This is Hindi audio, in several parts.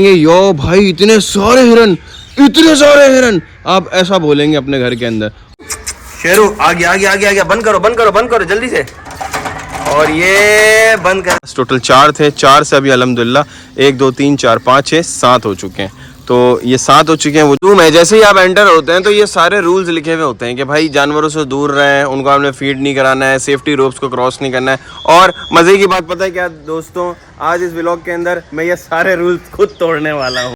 यो भाई इतने सारे हिरन आप ऐसा बोलेंगे अपने घर के अंदर। शेरू आ गया बंद करो जल्दी से। और ये बंद कर। टोटल 4 थे, 4 से अभी अल्हम्दुलिल्लाह 1 2 3 4 5 6 7 हो चुके हैं। तो ये 7 हो चुके हैं। वो रूम है, जैसे ही आप एंटर होते हैं तो ये सारे रूल्स लिखे हुए होते हैं कि भाई जानवरों से दूर रहें, उनको आपने फीड नहीं कराना है, सेफ्टी रोप्स को क्रॉस नहीं करना है। और मजे की बात पता है क्या दोस्तों, आज इस व्लॉग के अंदर मैं ये सारे रूल्स खुद तोड़ने वाला हूँ।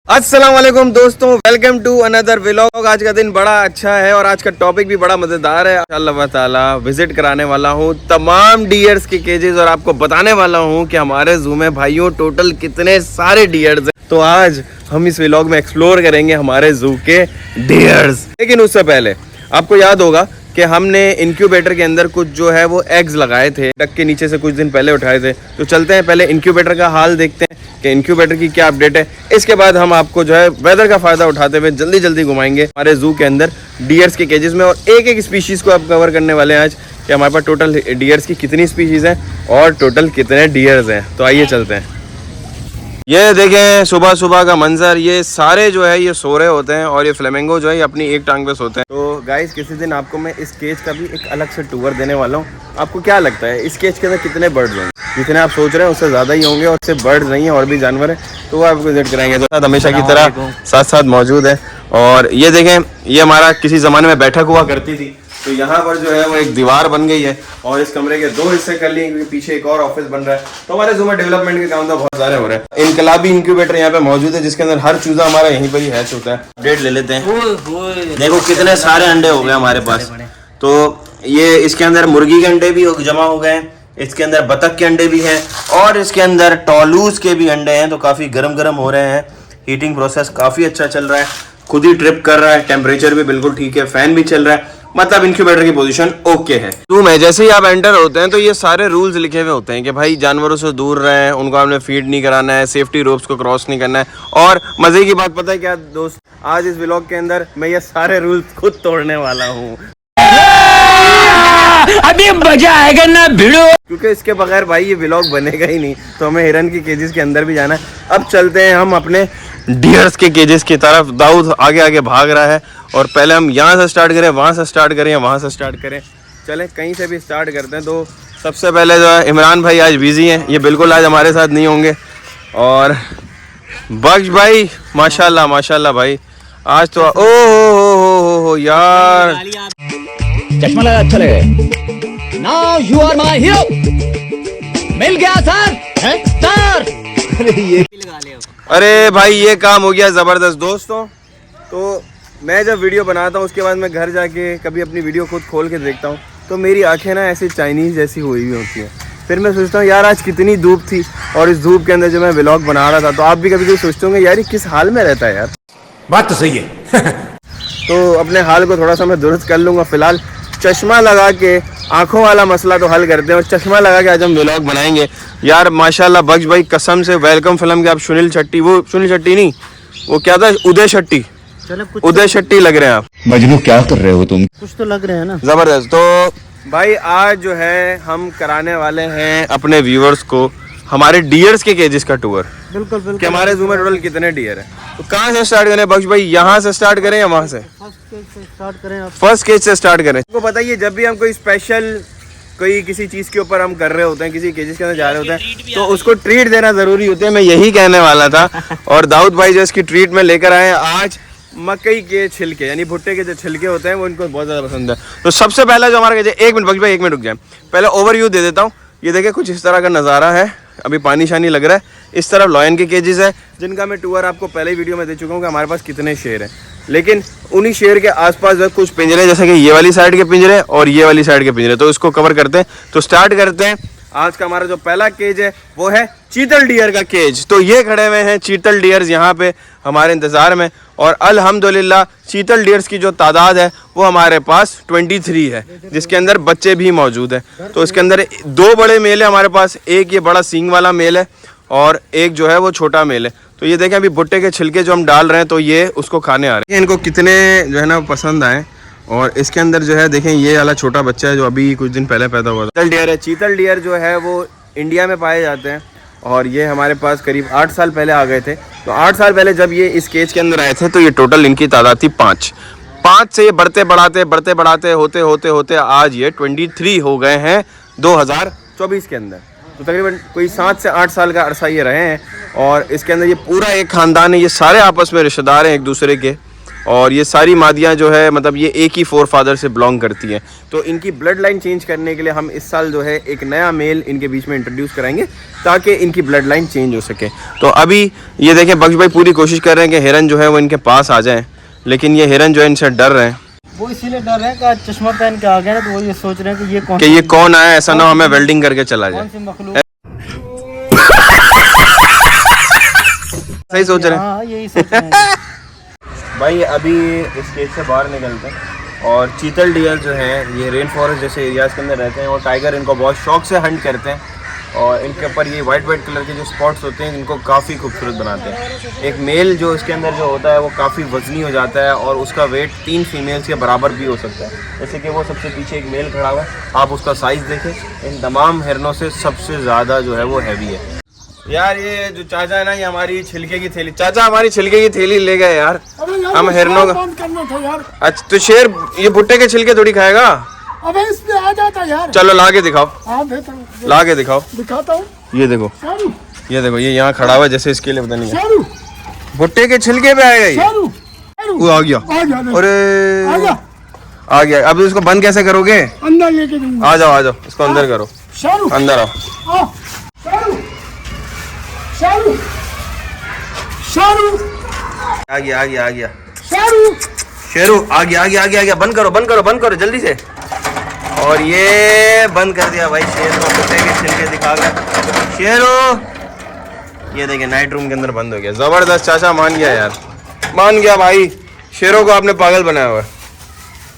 अस्सलाम वालेकुम दोस्तों, वेलकम टू अनदर व्लॉग। आज का दिन बड़ा अच्छा है और आज का टॉपिक भी बड़ा मजेदार है। अल्लाह ताला विजिट कराने वाला हूँ तमाम डियर्स के केजेस और आपको बताने वाला हूँ कि हमारे जू में भाइयों टोटल कितने सारे डियर्स हैं। तो आज हम इस व्लॉग में एक्सप्लोर करेंगे हमारे जू के डियर्स। लेकिन उससे पहले आपको याद होगा कि हमने इंक्यूबेटर के अंदर कुछ जो है वो एग्स लगाए थे, डक के नीचे से कुछ दिन पहले उठाए थे। तो चलते हैं पहले इंक्यूबेटर का हाल देखते हैं कि इंक्यूबेटर की क्या अपडेट है। इसके बाद हम आपको जो है वेदर का फायदा उठाते हुए जल्दी जल्दी घुमाएंगे हमारे जू के अंदर डियर्स के केजेस में। और एक एक स्पीशीज को आप कवर करने वाले हैं आज कि हमारे पास टोटल डियर्स की कितनी स्पीशीज हैं और टोटल कितने डियर्स हैं। तो आइए चलते हैं। ये देखें सुबह सुबह का मंजर, ये सारे जो है ये सो रहे होते हैं और ये फ्लेमिंगो जो है ये अपनी एक टांग पे सोते हैं। तो गाइस किसी दिन आपको मैं इस केज का भी एक अलग से टूर देने वाला हूँ। आपको क्या लगता है इस केज के अंदर कितने बर्ड्स होंगे? जितने आप सोच रहे हैं उससे ज़्यादा ही होंगे और उससे बर्ड्स नहीं है और भी जानवर है, तो वो आपको विजिट कराएंगे। तो साथ हमेशा की तरह साथ मौजूद है। और ये देखें ये हमारा किसी ज़माने में बैठक हुआ करती थी, तो यहाँ पर जो है वो एक दीवार बन गई है और इस कमरे के 2 हिस्से कर लिए क्योंकि पीछे एक और ऑफिस बन रहा है। तो हमारे जू में डेवलपमेंट के काम तो बहुत सारे हो रहे हैं। इनकलाबी इंक्यूबेटर यहाँ पे मौजूद है जिसके अंदर हर चूजा हमारा यहीं पर ही हैच होता है। अपडेट ले लेते हैं। देखो कितने सारे अंडे हो गए हमारे पास। तो ये इसके अंदर मुर्गी के अंडे भी जमा हो गए हैं, इसके अंदर बतख के अंडे भी हैं और इसके अंदर टॉलूस के भी अंडे हैं। तो काफी गर्म हो रहे हैं, हीटिंग प्रोसेस काफी अच्छा चल रहा है, खुद ही ट्रिप कर रहा है, टेम्परेचर भी बिल्कुल ठीक है, फैन भी चल रहा है, मतलब इंक्यूबेटर की पोजीशन ओके है। रूम है, जैसे ही आप एंटर होते हैं तो ये सारे रूल्स लिखे हुए होते हैं कि भाई जानवरों से दूर रहें, उनको आपने फीड नहीं कराना है, सेफ्टी रोप्स को क्रॉस नहीं करना है। और मजे की बात पता है क्या दोस्त, आज इस व्लॉग के अंदर मैं ये सारे रूल्स खुद तोड़ने वाला हूँ। अभी मजा आएगा ना भिड़ो, क्योंकि इसके बगैर भाई ये व्लॉग बनेगा ही नहीं। तो हमें हिरन की केजेस के अंदर भी जाना है। अब चलते हैं हम अपने डियर्स के केजेस की तरफ। दाऊद आगे आगे भाग रहा है और पहले हम यहाँ से स्टार्ट करें, वहाँ से स्टार्ट करें या वहाँ से स्टार्ट करें, चलें कहीं से भी स्टार्ट करते हैं। तो सबसे पहले जो है इमरान भाई आज बिजी हैं, ये बिल्कुल आज हमारे साथ नहीं होंगे। और बख्श भाई माशाल्लाह भाई आज तो ओ यार चश्मा लगा अच्छा लगे। Now you are my hero. मिल गया सर। अरे भाई ये काम हो गया ज़बरदस्त दोस्तों। तो मैं जब वीडियो बनाता हूँ उसके बाद मैं घर जाके कभी अपनी वीडियो खुद खोल के देखता हूँ तो मेरी आंखें ना ऐसी चाइनीज़ जैसी हुई हुई होती है। फिर मैं सोचता हूँ यार आज कितनी धूप थी और इस धूप के अंदर जब मैं व्लॉग बना रहा था तो आप भी कभी कभी सोचते होंगे यार ये किस हाल में रहता है यार। बात तो सही है। तो अपने हाल को थोड़ा सा मैं दुरुस्त कर लूँगा। फिलहाल चश्मा लगा के आंखों वाला मसला तो हल करते हैं और चश्मा लगा के आज हम व्लॉग बनाएंगे। यार माशाल्लाह बख्श भाई कसम से वेलकम फिल्म के आप सुनील शेट्टी, वो सुनील शेट्टी नहीं वो क्या था उदय शेट्टी लग रहे हैं आप। मजनू क्या कर रहे हो तुम? कुछ तो लग रहे हैं ना जबरदस्त। तो भाई आज जो है हम कराने वाले हैं अपने व्यूअर्स को हमारे डियर्स के केजेस का टूर। बिल्कुल कि हमारे जू में टोटल कितने डियर हैं। तो कहाँ से स्टार्ट करें बख्श भाई, यहाँ से स्टार्ट करें या वहाँ से? फर्स्ट केज से स्टार्ट करें। आपको बताइए जब भी हम कोई स्पेशल किसी चीज़ के ऊपर हम कर रहे होते हैं, किसी केजेस के अंदर जा रहे होते हैं तो उसको ट्रीट देना ज़रूरी होता है। मैं यही कहने वाला था। और दाऊद भाई जो इसकी ट्रीट में लेकर आए आज मकई के छिलके, यानी भुट्टे के जो छिलके होते हैं वो इनको बहुत ज़्यादा पसंद है। तो सबसे पहला जो हमारा केज है, 1 मिनट बख्श भाई 1 मिनट रुक जाए, पहले ओवरव्यू दे देता हूँ। ये देखिए कुछ इस तरह का नज़ारा है, अभी पानी शानी लग रहा है। इस तरफ लॉयन के केजेस है जिनका मैं टूर आपको पहले ही वीडियो में दे चुका हूँ कि हमारे पास कितने शेर हैं। लेकिन उन्हीं शेर के आसपास जो कुछ पिंजरे, जैसे कि ये वाली साइड के पिंजरे और ये वाली साइड के पिंजरे, तो इसको कवर करते हैं। तो स्टार्ट करते हैं। आज का हमारा जो पहला केज है वो है चीतल डियर का केज। तो ये खड़े हुए हैं चीतल डियर्स यहाँ पे हमारे इंतजार में और अल्हम्दुलिल्लाह चीतल डियर्स की जो तादाद है वो हमारे पास 23 है, जिसके अंदर बच्चे भी मौजूद हैं। तो इसके अंदर 2 बड़े मेल है हमारे पास, एक ये बड़ा सींग वाला मेल है और एक जो है वो छोटा मेल है। तो ये देखें अभी भुट्टे के छिलके जो हम डाल रहे हैं तो ये उसको खाने आ रहे हैं। इनको कितने जो है ना पसंद आए। और इसके अंदर जो है देखें ये वाला छोटा बच्चा है जो अभी कुछ दिन पहले पैदा हुआ था, चीतल डियर है। चीतल डियर जो है वो इंडिया में पाए जाते हैं और ये हमारे पास करीब 8 साल पहले आ गए थे। तो 8 साल पहले जब ये इस केज के अंदर आए थे तो ये टोटल इनकी तादाद थी 5 से ये बढ़ते बढ़ाते होते आज ये 23 हो गए हैं 2024 के अंदर। तो तकरीबन कोई 7 से 8 साल का अरसा ये रहे हैं। और इसके अंदर ये पूरा एक ख़ानदान है, ये सारे आपस में रिश्तेदार हैं एक दूसरे के। और ये सारी मादियाँ जो है मतलब ये एक ही फोरफादर से बिलोंग करती हैं। तो इनकी ब्लड लाइन चेंज करने के लिए हम इस साल जो है एक नया मेल इनके बीच में इंट्रोड्यूस कराएंगे ताकि इनकी ब्लड लाइन चेंज हो सके। तो अभी ये देखें बख्श भाई पूरी कोशिश कर रहे हैं कि हिरन जो है वो इनके पास आ जाएं, लेकिन ये हिरन जो है इनसे डर रहे हैं। वो इसीलिए डर रहे हैं कि चश्मा पहन के आ गए ना, तो वो ये सोच रहे हैं कि ये कौन आया, ऐसा ना हमें वेल्डिंग करके चला जाए। कौन सी मखलूक। सही सोच रहे हैं। हाँ यही सोच रहे हैं। भाई अभी इस केज से बाहर निकलते हैं। और चीतल डियर जो हैं ये रेन फॉरेस्ट जैसे एरियाज़ के अंदर रहते हैं और टाइगर इनको बहुत शौक से हंट करते हैं। और इनके ऊपर ये वाइट कलर के जो स्पॉट्स होते हैं इनको काफ़ी खूबसूरत बनाते हैं। एक मेल जो इसके अंदर जो होता है वो काफ़ी वजनी हो जाता है और उसका वेट 3 फीमेल्स के बराबर भी हो सकता है। जैसे कि वो सबसे पीछे एक मेल खड़ा हुआ है, आप उसका साइज़ देखें, इन तमाम हिरनों से सबसे ज़्यादा जो है वो हैवी है। यार ये जो चाचा है ना ये हमारी छिलके की थैली, चाचा हमारी छिलके की थैली ले गए यार। हम हिरनों का करना था यार। अच्छा तो शेर ये भुट्टे के छिलके थोड़ी खाएगा। अबे इसमें आ जाता यार। चलो ला के दिखाओ, हाँ बेहतर ला के दिखाओ। दिखाता हूँ। ये देखो, शारू, ये देखो, ये यहाँ खड़ा हुआ है जैसे इसके लिए पता नहीं है। शारू, भुट्टे के छिलके पे आएगा ये। शारू, शारू। वो आ गया। आ गया। अरे आ गया। अब इसको बंद कैसे करोगे? अंदर लेके दूंगा। आ जाओ इसको अंदर करो। शारू अंदर आओ। शारू, शारू, शारू, आ गया। शारू, शेरू आ गया। बंद करो जल्दी से। और ये बंद कर दिया भाई शेर को, भुट्टे के छिलके दिखा कर। शेरू ये देखिए नाइट रूम के अंदर बंद हो गया। जबरदस्त चाचा, मान गया यार, मान गया भाई। शेरों को आपने पागल बनाया हुआ है।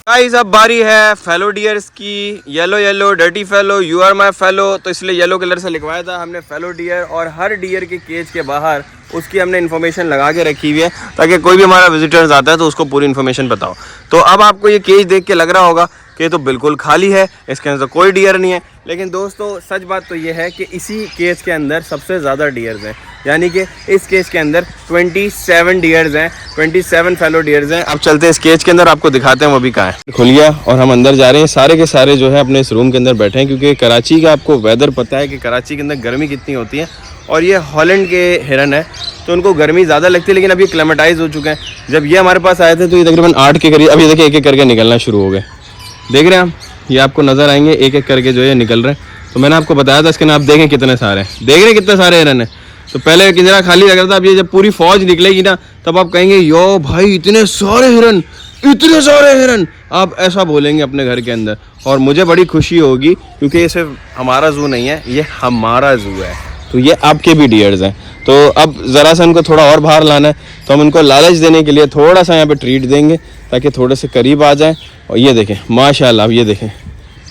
गाइस अब बारी है फेलो डियर्स की। Yellow dirty fellow, you are my fellow. तो इसलिए येलो कलर से लिखवाया था हमने फेलो डियर। और हर डियर के केज के बाहर उसकी हमने इन्फॉर्मेशन लगा के रखी हुई है ताकि कोई भी हमारा विजिटर्स आता है तो उसको पूरी इन्फॉर्मेशन बताओ। तो अब आपको ये केज देख के लग रहा होगा कि ये तो बिल्कुल खाली है, इसके अंदर कोई डियर नहीं है। लेकिन दोस्तों सच बात तो ये है कि इसी केज के अंदर सबसे ज़्यादा डियर्स हैं, यानी कि इस केज के अंदर 27 डियर्स हैं, 27 फेलो डियर्स हैं। अब चलते हैं इस केज के अंदर, आपको दिखाते हैं वो भी कहाँ है। खुल गया और हम अंदर जा रहे हैं। सारे के सारे जो है अपने इस रूम के अंदर बैठे हैं क्योंकि कराची का आपको वेदर पता है कि कराची के अंदर गर्मी कितनी होती है। और ये हॉलैंड के हिरन है तो उनको गर्मी ज़्यादा लगती है, लेकिन अब ये क्लेमेटाइज हो चुके हैं। जब ये हमारे पास आए थे तो ये तकरीबन 8 के करीब, अब ये देखिए एक एक करके निकलना शुरू हो गए। देख रहे हैं आप, ये आपको नज़र आएंगे एक एक करके जो है निकल रहे हैं। तो मैंने आपको बताया था इसके नाम, आप देखें कितने सारे हैं, देख रहे हैं कितने सारे हिरन हैं। तो पहले कितना खाली लग रहा था, अब ये जब पूरी फौज निकलेगी ना तब आप कहेंगे यो भाई इतने सारे हिरन, आप ऐसा बोलेंगे अपने घर के अंदर। और मुझे बड़ी खुशी होगी क्योंकि ये सिर्फ हमारा जू नहीं है, ये हमारा जू है। तो ये आपके भी डियर्स हैं। तो अब ज़रा सा इनको थोड़ा और बाहर लाना है तो हम इनको लालच देने के लिए थोड़ा सा यहाँ पे ट्रीट देंगे ताकि थोड़े से करीब आ जाएं। और ये देखें माशाल्लाह, अब ये देखें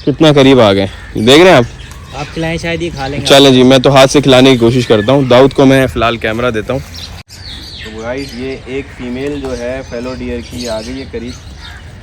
कितना करीब आ गए, देख रहे हैं आप खिलाएं शायद ये खा लेंगे। चलें जी, मैं तो हाथ से खिलाने की कोशिश करता हूँ। दाऊद को मैं फ़िलहाल कैमरा देता हूँ। तो गाइस ये एक फ़ीमेल जो है फेलो डियर की आ गई है करीब,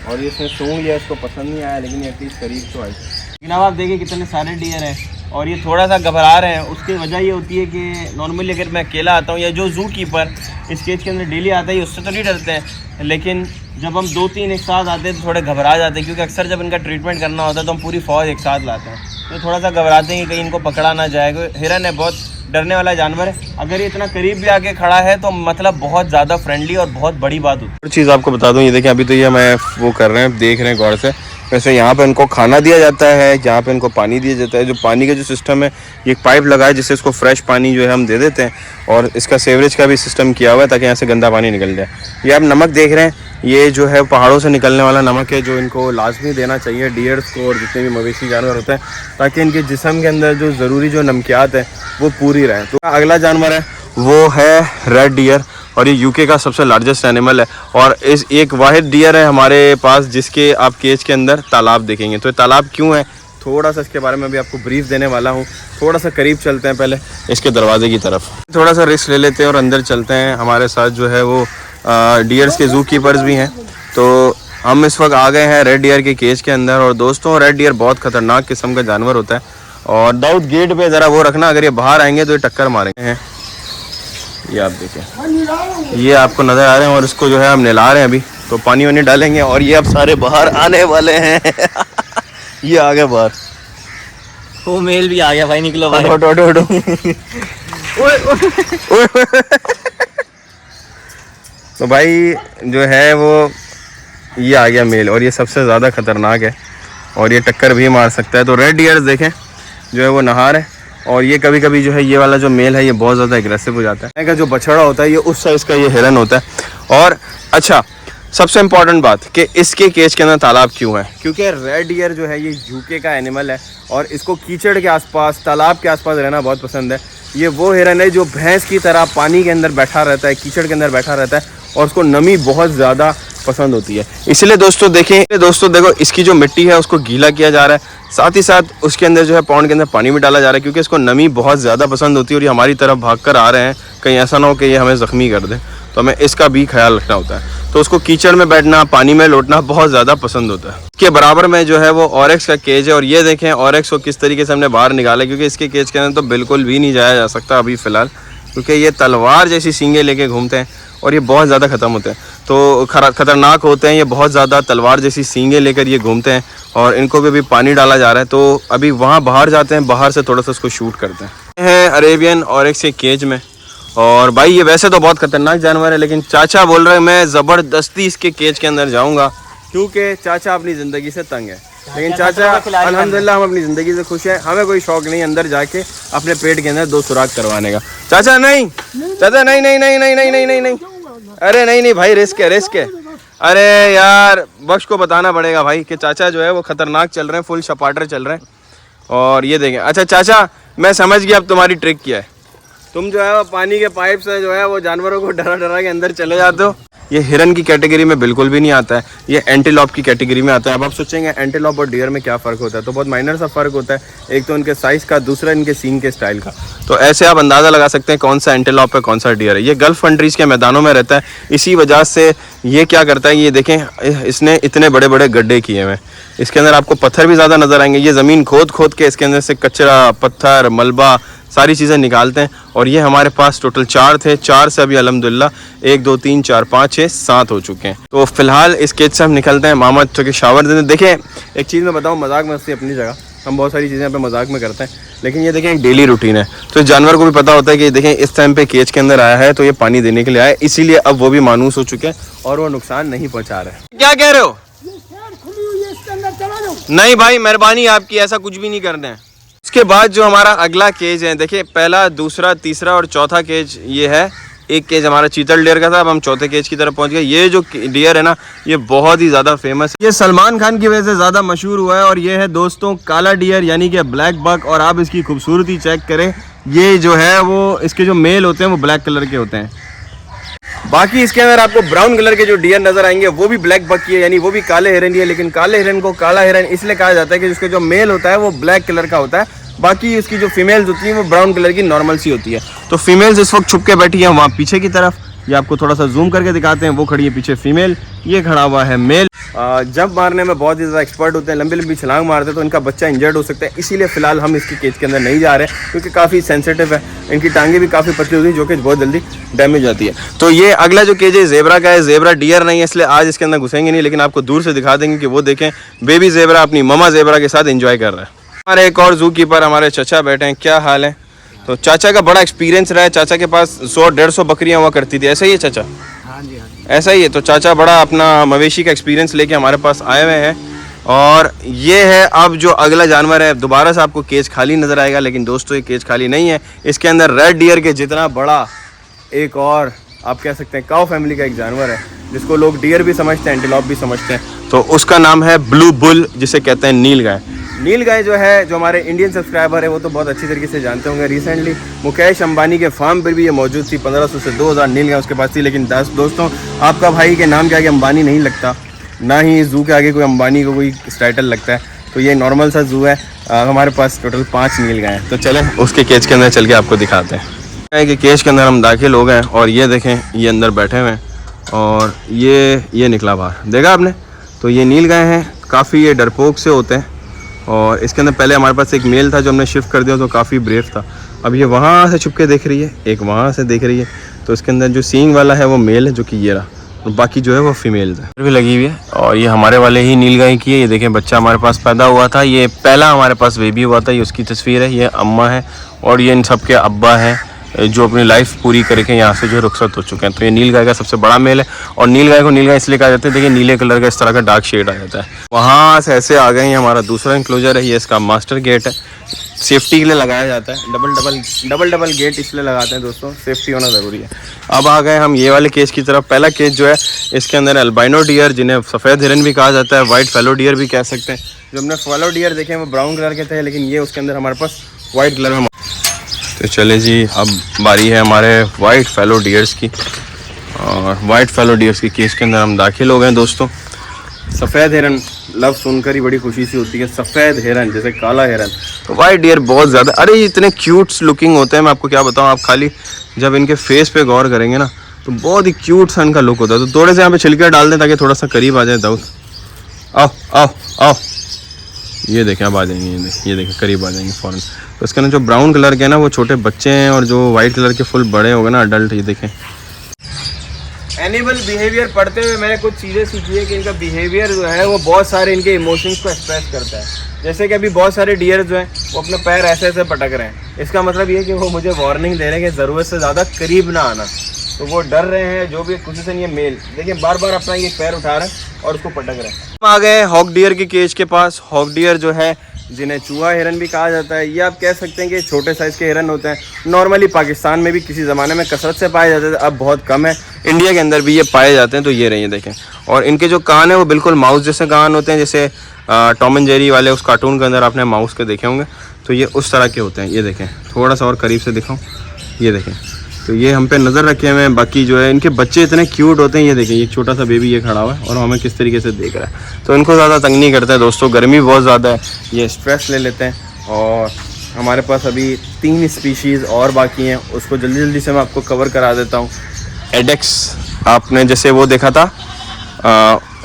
और ये इसने सूंघ लिया, इसको पसंद नहीं आया, लेकिन एटलीस्ट करीब तो आई। लेकिन अब आप देखिए कितने सारे डियर हैं और ये थोड़ा सा घबरा रहे हैं। उसकी वजह ये होती है कि नॉर्मली अगर मैं अकेला आता हूँ या जो जू कीपर इस केज के अंदर डेली आता है उससे तो नहीं डरते हैं, लेकिन जब हम 2-3 एक साथ आते हैं तो थोड़े घबरा जाते हैं क्योंकि अक्सर जब इनका ट्रीटमेंट करना होता है तो हम पूरी फ़ौज एक साथ लाते हैं, तो थोड़ा सा घबराते हैं कि कहीं इनको पकड़ा ना जाए। हिरन है, बहुत डरने वाला जानवर है। अगर ये इतना करीब भी आके खड़ा है तो मतलब बहुत ज़्यादा फ्रेंडली और बहुत बड़ी बात होती है। चीज़ आपको बता दूँ, ये देखें अभी तो ये मैं वो कर रहे हैं, देख रहे हैं गौर से। वैसे यहाँ पे इनको खाना दिया जाता है, यहाँ पे इनको पानी दिया जाता है। जो पानी का जो सिस्टम है, ये एक पाइप लगा है जिससे इसको फ्रेश पानी जो है हम दे देते हैं, और इसका सीवरेज का भी सिस्टम किया हुआ है ताकि यहाँ से गंदा पानी निकल जाए। ये आप नमक देख रहे हैं, ये जो है पहाड़ों से निकलने वाला नमक है जो इनको लाजमी देना चाहिए डियर्स को और जितने भी मवेशी जानवर होते हैं, ताकि इनके जिस्म के अंदर जो ज़रूरी जो नमकियात है वो पूरी रहें। तो अगला जानवर है वो है रेड डियर। और ये यूके का सबसे लार्जेस्ट एनिमल है। और इस एक वाहिद डियर है हमारे पास जिसके आप केज के अंदर तालाब देखेंगे। तो ये तालाब क्यों है, थोड़ा सा इसके बारे में भी आपको ब्रीफ देने वाला हूँ। थोड़ा सा करीब चलते हैं पहले इसके दरवाजे की तरफ, थोड़ा सा रिस्क ले लेते हैं और अंदर चलते हैं। हमारे साथ जो है वो डियर्स के जू कीपर्स भी हैं। तो हम इस वक्त आ गए हैं रेड डियर के केज के अंदर। और दोस्तों रेड डियर बहुत ख़तरनाक किस्म का जानवर होता है। और दाऊद गेट पे ज़रा वो रखना, अगर ये बाहर आएंगे तो ये टक्कर मारेंगे हैं। ये आप देखें, ये आपको नज़र आ रहे हैं। और इसको जो है हम नहला रहे हैं अभी, तो पानी वानी डालेंगे और ये अब सारे बाहर आने वाले हैं। ये आ गए बाहर, वो मेल भी आ गया भाई, निकलो भाई। तो भाई जो है वो ये आ गया मेल, और ये सबसे ज़्यादा ख़तरनाक है और ये टक्कर भी मार सकता है। तो रेड डियर्स देखें जो है वो नहार है। और ये कभी कभी जो है ये वाला जो मेल है ये बहुत ज़्यादा एग्रेसिव हो जाता है। जो बछड़ा होता है ये उस साइज़ का ये हिरन होता है। और अच्छा, सबसे इम्पॉर्टेंट बात कि इसके केज के अंदर तालाब क्यों है, क्योंकि रेड डियर जो है ये यूके का एनिमल है और इसको कीचड़ के आसपास, तालाब के आसपास रहना बहुत पसंद है। ये वो हिरन है जो भैंस की तरह पानी के अंदर बैठा रहता है, कीचड़ के अंदर बैठा रहता है और उसको नमी बहुत ज़्यादा पसंद होती है। इसलिए दोस्तों देखें, दोस्तों देखो इसकी जो मिट्टी है उसको गीला किया जा रहा है, साथ ही साथ उसके अंदर जो है पौंड के अंदर पानी भी डाला जा रहा है, क्योंकि इसको नमी बहुत ज़्यादा पसंद होती है और ये हमारी तरफ भागकर आ रहे हैं, कहीं ऐसा ना हो कि ये हमें ज़ख्मी कर दे। तो हमें इसका भी ख्याल रखना होता है। तो उसको कीचड़ में बैठना, पानी में लौटना बहुत ज़्यादा पसंद होता है। इसके बराबर में जो है वो ऑरेक्स का केज है। और ये देखें ऑरेक्स को किस तरीके से हमने बाहर निकाला, क्योंकि इसके केज के अंदर तो बिल्कुल भी नहीं जाया जा सकता अभी फ़िलहाल, क्योंकि ये तलवार जैसी सींगें लेके घूमते हैं और ये बहुत ज़्यादा ख़त्म होते हैं, तो ख़तरनाक होते हैं। ये बहुत ज़्यादा तलवार जैसी सींगें लेकर ये घूमते हैं और इनको भी अभी पानी डाला जा रहा है। तो अभी वहाँ बाहर जाते हैं, बाहर से थोड़ा सा उसको शूट करते हैं। अरेबियन ऑरेक्स के केज में। और भाई ये वैसे तो बहुत ख़तरनाक जानवर है, लेकिन चाचा बोल रहे हैं मैं ज़बरदस्ती इसके केज के अंदर जाऊँगा, क्योंकि चाचा अपनी ज़िंदगी से तंग है। लेकिन चाचा अल्हम्दुलिल्लाह हम अपनी ज़िंदगी से खुश हैं, हमें कोई शौक़ नहीं अंदर जाके अपने पेट के अंदर 2 सुराख करवाने का। चाचा नहीं, चाचा नहीं नहीं नहीं नहीं नहीं नहीं नहीं नहीं, अरे नहीं नहीं भाई, रिस्क है, रिस्क है। अरे यार बख्श को बताना पड़ेगा भाई कि चाचा जो है वो ख़तरनाक चल रहे हैं, फुल शपाटर चल रहे हैं। और ये देखें, अच्छा चाचा मैं समझ गया अब तुम्हारी ट्रिक क्या है। तुम जो है वो पानी के पाइप से जो है वो जानवरों को डरा डरा के अंदर चले जाते हो। ये हिरन की कैटेगरी में बिल्कुल भी नहीं आता है, ये एंटीलॉप की कैटेगरी में आता है। अब आप सोचेंगे एंटीलॉप और डियर में क्या फ़र्क होता है, तो बहुत माइनर सा फ़र्क होता है। एक तो उनके साइज़ का, दूसरा इनके सींग के स्टाइल का। तो ऐसे आप अंदाज़ा लगा सकते हैं कौन सा एंटीलॉप है, कौन सा डियर है। ये गल्फ़ कंट्रीज़ के मैदानों में रहता है, इसी वजह से ये क्या करता है, ये देखें इसने इतने बड़े बड़े गड्ढे किए हुए हैं। इसके अंदर आपको पत्थर भी ज़्यादा नज़र आएंगे। ये ज़मीन खोद खोद के इसके अंदर से कचरा, पत्थर, मलबा सारी चीज़ें निकालते हैं। और ये हमारे पास टोटल 4 थे, 4 से अभी अल्हम्दुलिल्लाह 1 2 3 4 5 6 7 हो चुके हैं। तो फ़िलहाल इस केज से हम निकलते हैं। मामा चूँकि शावर देते हैं। देखें एक चीज़ मैं बताऊँ, मजाक मस्ती अपनी जगह, हम बहुत सारी चीज़ें यहाँ पे मजाक में करते हैं, लेकिन ये देखें एक डेली रूटीन है। तो इस जानवर को भी पता होता है कि देखें इस टाइम पे केज के अंदर आया है तो ये पानी देने के लिए आया है, इसीलिए अब वो भी मानूस हो चुके हैं और वो नुकसान नहीं पहुँचा रहे। क्या कह रहे हो? नहीं भाई मेहरबानी आपकी, ऐसा कुछ भी नहीं करना है। इसके बाद जो हमारा अगला केज है, देखिए पहला, दूसरा, तीसरा और चौथा केज ये है। एक केज हमारा चीतल डियर का था, अब हम चौथे केज की तरफ पहुंच गए। ये जो डियर है ना ये बहुत ही ज़्यादा फेमस है, ये सलमान खान की वजह से ज़्यादा मशहूर हुआ है। और ये है दोस्तों काला डियर यानी कि ब्लैक बक। और आप इसकी खूबसूरती चेक करें, ये जो है वो इसके जो मेल होते हैं वो ब्लैक कलर के होते हैं। बाकी इसके अंदर आपको ब्राउन कलर के जो डियर नजर आएंगे वो भी ब्लैक बक की है, यानी वो भी काले हिरन ही है। लेकिन काले हिरन को काला हिरन इसलिए कहा जाता है कि उसका जो मेल होता है वो ब्लैक कलर का होता है, बाकी इसकी जो फीमेल्स होती हैं वो ब्राउन कलर की नॉर्मल सी होती है। तो फीमेल्स इस वक्त छुप के बैठी हैं वहाँ पीछे की तरफ। ये आपको थोड़ा सा जूम करके दिखाते हैं, वो खड़ी है पीछे फीमेल, ये खड़ा हुआ है मेल। जंप मारने में बहुत ही ज़्यादा एक्सपर्ट होते हैं, लंबी लंबी छलांग मारते हैं, तो इनका बच्चा इंजर्ड हो सकता है। इसीलिए फिलहाल हम इसकी केज के अंदर नहीं जा रहे क्योंकि काफ़ी सेंसिटिव है, इनकी टांगें भी काफ़ी पतली होती है जो कि बहुत जल्दी डैमेज आती है। तो ये अगला जो केज है ज़ेबरा का है। ज़ेबरा डियर नहीं है इसलिए आज इसके अंदर घुसेंगे नहीं, लेकिन आपको दूर से दिखा देंगे कि वो देखें बेबी ज़ेबरा अपनी ममा ज़ेबरा के साथ एंजॉय कर रहा है। हमारे एक और जू कीपर हमारे चाचा बैठे हैं। क्या हाल है? तो चाचा का बड़ा एक्सपीरियंस रहा है, चाचा के पास 100-150 बकरियां हुआ करती थी, ऐसा ही है चाचा? हाँ जी, हाँ जी। ऐसा ही है। तो चाचा बड़ा अपना मवेशी का एक्सपीरियंस लेके हमारे पास आए हुए हैं। और ये है अब जो अगला जानवर है, दोबारा से आपको केज खाली नज़र आएगा, लेकिन दोस्तों ये केज खाली नहीं है। इसके अंदर रेड डियर के जितना बड़ा एक और आप कह सकते हैं काऊ फैमिली का एक जानवर है, जिसको लोग डियर भी समझते हैं, एंटीलॉप भी समझते हैं। तो उसका नाम है ब्लू बुल, जिसे कहते हैं नील गाय। नील गाय जो है, जो हमारे इंडियन सब्सक्राइबर है वो तो बहुत अच्छी तरीके से जानते होंगे। रिसेंटली मुकेश अंबानी के फार्म पर भी ये मौजूद थी। 1500 से 2000 नील गाय उसके पास थी। लेकिन दोस्तों, आपका भाई के नाम के आगे अंबानी नहीं लगता, ना ही जू के आगे कोई अंबानी को कोई टाइटल लगता है। तो ये नॉर्मल सा जू है। हमारे पास टोटल 5 नील गाय हैं। तो चलें उसके केज के अंदर चल के आपको दिखाते हैं कि केज के अंदर हम दाखिल हो गए। और ये देखें, ये अंदर बैठे हुए हैं और ये निकला बाहर, देखा आपने। तो ये नील गाय हैं, काफ़ी ये डरपोक से होते हैं। और इसके अंदर पहले हमारे पास एक मेल था जो हमने शिफ्ट कर दिया, तो काफ़ी ब्रेव था। अब ये वहाँ से छुप के देख रही है, एक वहाँ से देख रही है। तो इसके अंदर जो सींग वाला है वो मेल है, जो कि ये रहा, और बाकी जो है वो फीमेल है। भी लगी हुई है और ये हमारे वाले ही नील गाय की है। ये देखें, बच्चा हमारे पास पैदा हुआ था, ये पहला हमारे पास बेबी हुआ था। ये उसकी तस्वीर है, ये अम्मा है और ये इन सब के अब्बा हैं, जो अपनी लाइफ पूरी करके यहाँ से जो रुखसत हो चुके हैं। तो ये नील गाय का सबसे बड़ा मेल है। और नील गाय को नील गाय इसलिए कहा जाता है, देखिए नीले कलर का इस तरह का डार्क शेड आ जाता है। वहाँ से ऐसे आ गए हैं, हमारा दूसरा इंक्लोजर है, ये इसका मास्टर गेट है, सेफ्टी के लिए लगाया जाता है। डबल गेट इसलिए लगाते हैं दोस्तों, सेफ्टी होना ज़रूरी है। अब आ गए हम ये वाले केज की तरफ। पहला केज जो है, इसके अंदर अल्बाइनो डियर, जिन्हें सफ़ेद हिरन भी कहा जाता है, वाइट फेलो डियर भी कह सकते हैं। जो हमने फेलो डियर देखे वो ब्राउन कलर के थे, लेकिन ये उसके अंदर हमारे पास वाइट कलर में। तो चले जी, अब बारी है हमारे वाइट फेलो डियर्स की। और वाइट फेलो डियर्स की केज के अंदर हम दाखिल हो गए दोस्तों। सफ़ेद हिरन लव सुनकर ही बड़ी खुशी सी होती है, सफ़ेद हिरन जैसे काला हिरन। तो वाइट डियर बहुत ज़्यादा, अरे ये इतने क्यूट लुकिंग होते हैं, मैं आपको क्या बताऊँ। आप खाली जब इनके फेस पे गौर करेंगे ना, तो बहुत ही क्यूट सा इनका लुक होता है। तो थोड़े से यहाँ पे छिलके डाल दें ताकि थोड़ा सा करीब आ जाए। दाऊद आओ आओ आओ, ये देखें अब आ जाएंगे, ये देखें करीब आ जाएंगे फ़ौरन। तो इसके अंदर जो ब्राउन कलर के हैं ना, वो छोटे बच्चे हैं, और जो वाइट कलर के फुल बड़े हो गए ना, अडल्ट। ये देखें, एनिमल बिहेवियर पढ़ते हुए मैंने कुछ चीज़ें सीखी है कि इनका बिहेवियर जो है वो बहुत सारे इनके इमोशंस को एक्सप्रेस करता है। जैसे कि अभी बहुत सारे डियर जो हैं वो अपने पैर ऐसे ऐसे पटक रहे हैं। इसका मतलब ये है कि वो मुझे वार्निंग दे रहे हैं कि ज़रूरत से ज़्यादा करीब ना आना। तो वो डर रहे हैं, जो भी खुसूसन ये मेल देखिए बार बार अपना ये पैर उठा रहे हैं और उसको पटक रहे हैं। हम आ गए हॉक डियर के केज के पास। हॉक डियर जो है, जिन्हें चूहा हिरन भी कहा जाता है, ये आप कह सकते हैं कि छोटे साइज़ के हिरन होते हैं। नॉर्मली पाकिस्तान में भी किसी ज़माने में कसरत से पाए जाते थे, अब बहुत कम है। इंडिया के अंदर भी ये पाए जाते हैं। तो ये रहिए देखें, और इनके जो कान है वो बिल्कुल माउस जैसे कान होते हैं, जैसे टॉम एंड जेरी वाले उस कार्टून के अंदर आपने माउस के देखे होंगे। तो ये उस तरह के होते हैं। ये देखें, थोड़ा सा और करीब से दिखाऊँ, ये देखें। तो ये हम पे नज़र रखे हुए हैं। बाकी जो है इनके बच्चे इतने क्यूट होते हैं। ये देखें, ये छोटा सा बेबी ये खड़ा हुआ है और हमें किस तरीके से देख रहा है। तो इनको ज़्यादा तंग नहीं करता है दोस्तों, गर्मी बहुत ज़्यादा है, ये स्ट्रेस ले लेते हैं। और हमारे पास अभी 3 स्पीशीज़ और बाकी हैं, उसको जल्दी जल्दी से मैं आपको कवर करा देता हूँ। एडेक्स, आपने जैसे वो देखा था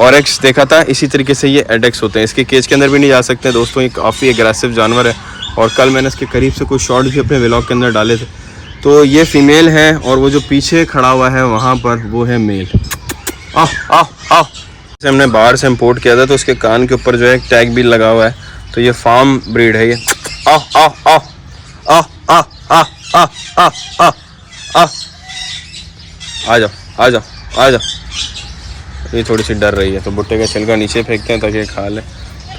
ऑरेक्स देखा था, इसी तरीके से ये एडेक्स होते हैं। इसके केज के अंदर भी नहीं जा सकते दोस्तों, ये काफ़ी एग्रेसिव जानवर है। और कल मैंने इसके करीब से कुछ शॉर्ट भी अपने व्लॉग के अंदर डाले थे। तो ये फीमेल है और वो जो पीछे खड़ा हुआ है वहाँ पर वो है मेल। आओ आओ आओ, जैसे हमने बाहर से इम्पोर्ट किया था, तो उसके कान के ऊपर जो है एक टैग भी लगा हुआ है। तो ये फार्म ब्रीड है ये। आओ आओ आओ आओ आओ आओ आओ आओ आओ आओ, आ जाओ आ जाओ आ जाओ। ये थोड़ी सी डर रही है, तो भुट्टे का छिलका नीचे फेंकते हैं ताकि खा ले।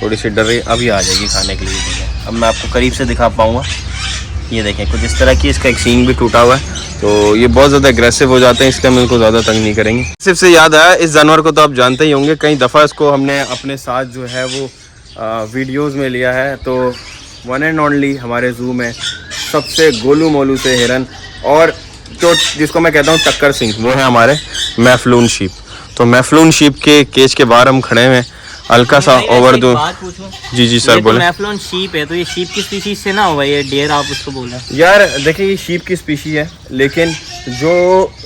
थोड़ी सी डर रही है, अभी आ जाएगी खाने के लिए। अब मैं आपको करीब से दिखा पाऊँगा। ये देखें, कुछ इस तरह की, इसका एक सींग भी टूटा हुआ है। तो ये बहुत ज़्यादा एग्रेसिव हो जाते हैं, इसका हम इनको ज़्यादा तंग नहीं करेंगे। सिर्फ से याद आया, इस जानवर को तो आप जानते ही होंगे, कई दफ़ा इसको हमने अपने साथ जो है वो वीडियोस में लिया है। तो वन एंड ओनली हमारे ज़ू में सबसे गोलू मोलू से हिरन, और जो जिसको मैं कहता हूँ टक्कर सिंह, वो है हमारे मैफ्लून शीप। तो मैफ्लून शीप के केज के बाहर हम खड़े हैं, हल्का सा ओवर दो। जी जी सर बोले। मैफ्लॉन शीप है, तो ये शीप की स्पीशीज से ना होगा ये डियर, आप उसको बोल रहे हैं? यार देखिए, ये शीप की स्पीशी है, लेकिन जो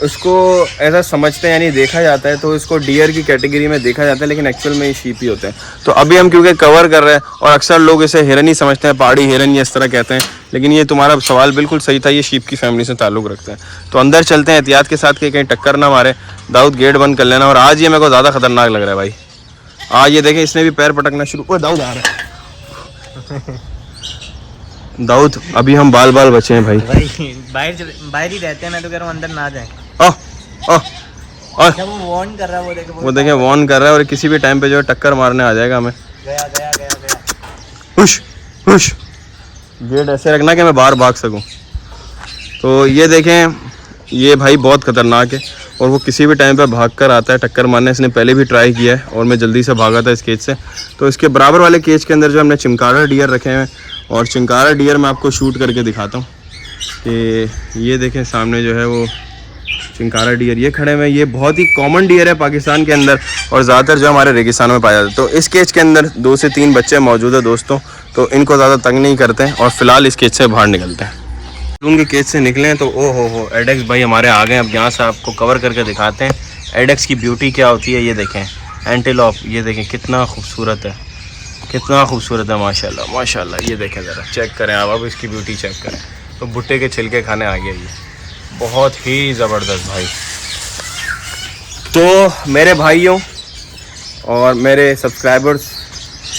उसको ऐसा समझते हैं, यानी देखा जाता है, तो इसको डियर की कैटेगरी में देखा जाता है, लेकिन एक्चुअल में ये शीप ही होते हैं। तो अभी हम क्योंकि कवर कर रहे हैं, और अक्सर लोग इसे हिरन ही समझते हैं, पहाड़ी हिरन या इस तरह कहते हैं, लेकिन ये तुम्हारा सवाल बिल्कुल सही था, ये शीप की फैमिली से ताल्लुक़ रखते हैं। तो अंदर चलते हैं एहतियात के साथ कि कहीं टक्कर ना मारे। दाऊद गेट बंद कर लेना। और आज ये मेरे को ज़्यादा खतरनाक लग रहा है भाई। आज ये देखें, इसने भी पैर पटकना शुरू। ओ दाऊद आ रहा है। दाऊद, अभी हम बाल बाल बचे हैं भाई। बाहर ही रहते हैं, मैं तो कह रहा हूँ अंदर ना जाए। वो वार्न कर रहा है, वो देखें वार्न कर रहा है, और किसी भी टाइम पे जो है टक्कर मारने आ जाएगा हमें। गया गया गया गया। हुश हुश, गेट ऐसे रखना कि मैं बाहर भाग सकूं। तो ये देखें, ये भाई बहुत खतरनाक है। और वो किसी भी टाइम पे भाग कर आता है टक्कर मारने। इसने पहले भी ट्राई किया है और मैं जल्दी से भागा था इस केज से। तो इसके बराबर वाले केज के अंदर जो हमने चिंकारा डियर रखे हैं, और चिंकारा डियर मैं आपको शूट करके दिखाता हूँ कि ये देखें सामने जो है वो चिंकारा डियर ये खड़े हुए हैं। ये बहुत ही कॉमन डियर है पाकिस्तान के अंदर और ज़्यादातर जो हमारे रेगिस्तानों में पाया जाता है। तो इस केज के अंदर 2 से 3 बच्चे मौजूद है दोस्तों, तो इनको ज़्यादा तंग नहीं करते हैं और फिलहाल इस केज से बाहर निकलते हैं। उनके केज से निकले हैं तो ओ हो एडेक्स भाई हमारे आ गए। अब यहाँ से आपको कवर करके दिखाते हैं एडेक्स की ब्यूटी क्या होती है। ये देखें एंटीलॉप, ये देखें कितना खूबसूरत है, कितना खूबसूरत है माशाल्लाह माशाल्लाह। ये देखें ज़रा चेक करें आप, अब इसकी ब्यूटी चेक करें। तो भुट्टे के छिलके खाने आ गया ये, बहुत ही ज़बरदस्त भाई। तो मेरे भाइयों और मेरे सब्सक्राइबर्स,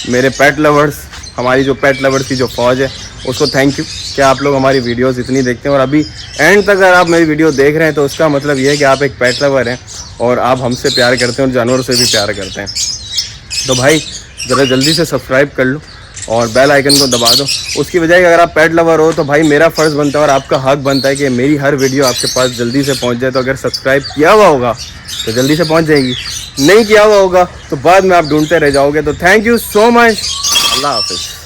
मेरे पेट लवर्स, हमारी जो पेट लवर्स की जो फ़ौज है उसको थैंक यू कि आप लोग हमारी वीडियोस इतनी देखते हैं और अभी एंड तक अगर आप मेरी वीडियो देख रहे हैं तो उसका मतलब ये है कि आप एक पेट लवर हैं और आप हमसे प्यार करते हैं और जानवरों से भी प्यार करते हैं। तो भाई ज़रा जल्दी से सब्सक्राइब कर लो और बेल आइकन को दबा दो। उसकी वजह है कि अगर आप पेट लवर हो तो भाई मेरा फ़र्ज़ बनता है और आपका हक बनता है कि मेरी हर वीडियो आपके पास जल्दी से पहुंच जाए। तो अगर सब्सक्राइब किया हुआ होगा तो जल्दी से पहुंच जाएगी, नहीं किया हुआ होगा तो बाद में आप ढूंढते रह जाओगे। तो थैंक यू सो मच, अल्लाह हाफिज़।